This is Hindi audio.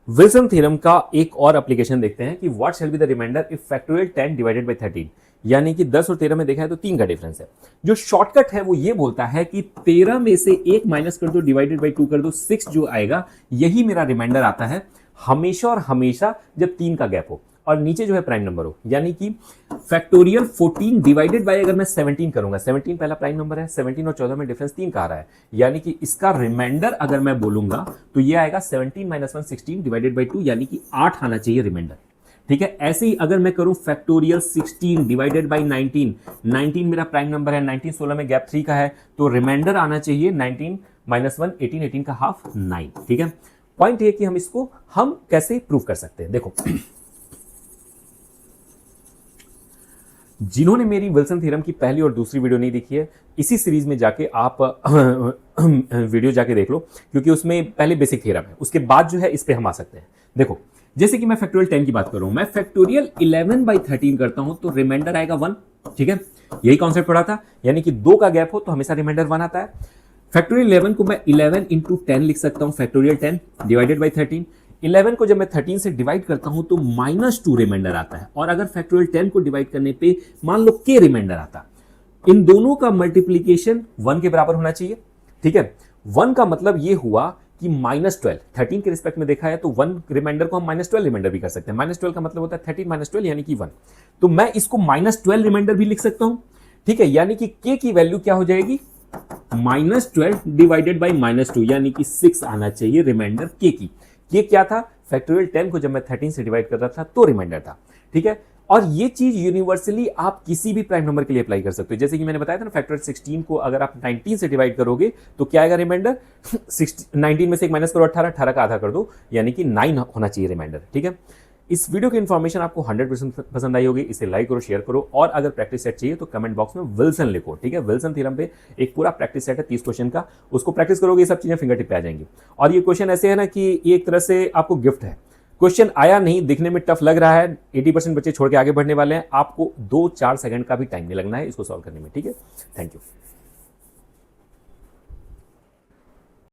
विल्सन थ्योरम का एक और एप्लीकेशन देखते हैं कि what shall be the remainder if factorial 10 divided by 13, यानी कि 10 और 13 में देखा है तो 3 का डिफरेंस है। जो शॉर्टकट है वो ये बोलता है कि 13 में से 1 माइनस कर दो, डिवाइडेड बाय 2 कर दो, 6 जो आएगा यही मेरा रिमाइंडर आता है हमेशा और हमेशा जब 3 का गैप हो और नीचे जो है प्राइम नंबर हो। यानी कि फैक्टोरियल 14 डिवाइडेड बाय अगर मैं 17 करूंगा, 17 पहला प्राइम नंबर है, 17 और 14 में डिफरेंस 3 का आ रहा है, यानी कि इसका रिमाइंडर अगर मैं बोलूंगा तो ये आएगा 17 माइनस 1 16 डिवाइडेड बाय 2, यानी कि 8 आना चाहिए रिमाइंडर। ठीक है, ऐसे ही अगर मैं करूं फैक्टोरियल 16 डिवाइडेड बाय 19, 19 मेरा प्राइम नंबर है, 19 16 में गैप 3 का है, तो रिमाइंडर आना चाहिए 19 माइनस 1 18, 18 का हाफ 9। ठीक है, पॉइंट ये कि हम इसको हम कैसे प्रूव कर सकते हैं। देखो, जिन्होंने मेरी विल्सन थ्योरम की पहली और दूसरी वीडियो नहीं देखी है, इसी सीरीज में जाके आप वीडियो जाके देख लो, क्योंकि उसमें पहले बेसिक थ्योरम है, उसके बाद जो है इस पे हम आ सकते हैं। देखो, जैसे कि मैं फैक्टोरियल 10 की बात करूं, मैं फैक्टोरियल 11 बाई 13 करता हूं तो रिमाइंडर आएगा 1। ठीक है, यही कॉन्सेप्ट पढ़ा था, यानी कि 2 का गैप हो तो हमेशा रिमाइंडर 1 आता है। फैक्टोरियल 11 को मैं 11 इंटू 10 लिख सकता हूं, फैक्टोरियल 10 डिवाइडेड बाई 13। 11 को जब मैं 13 से डिवाइड करता हूं तो -2 रिमाइंडर आता है, और अगर फैक्टोरियल 10 को डिवाइड करने पे मान लो k रिमाइंडर आता, इन दोनों का मल्टीप्लीकेशन 1 के बराबर होना चाहिए। ठीक है, 1 का मतलब ये हुआ कि -12, 13 के रिस्पेक्ट में देखा है तो 1 रिमाइंडर को हम -12 रिमाइंडर भी कर सकते हैं। -12 का मतलब होता है 13 - 12 यानी कि 1, तो मैं इसको -12 रिमाइंडर भी लिख सकता हूं। ठीक है, यानी कि k की वैल्यू क्या हो जाएगी, -12 डिवाइडेड बाई -2, यानी कि 6 आना चाहिए रिमाइंडर k की। ये क्या था, फैक्टोरियल 10 को जब मैं 13 से डिवाइड कर रहा था तो रिमाइंडर था। ठीक है, और ये चीज यूनिवर्सली आप किसी भी प्राइम नंबर के लिए अप्लाई कर सकते हो। जैसे कि मैंने बताया था ना, फैक्टोरियल 16 को अगर आप 19 से डिवाइड करोगे तो क्या आएगा रिमाइंडर 19 में से एक माइनस करो 18, 18 का आधा कर दो, यानी कि 9 होना चाहिए रिमाइंडर। ठीक है, इस वीडियो की इन्फॉर्मेशन आपको 100% पसंद आई होगी, इसे लाइक करो, शेयर करो, और अगर प्रैक्टिस सेट चाहिए तो कमेंट बॉक्स में विल्सन लिखो। ठीक है, विल्सन थ्योरम पे एक पूरा प्रैक्टिस सेट है 30 क्वेश्चन का, उसको प्रैक्टिस करोगे ये सब चीजें फिंगर टिप पे आ जाएंगी। और ये क्वेश्चन ऐसे है ना कि ये एक तरह से आपको गिफ्ट है। क्वेश्चन आया नहीं, दिखने में टफ लग रहा है, 80% बच्चे छोड़ के आगे बढ़ने वाले हैं, आपको 2-4 सेकंड का भी टाइम नहीं लगना है इसको सॉल्व करने में। ठीक है, थैंक यू।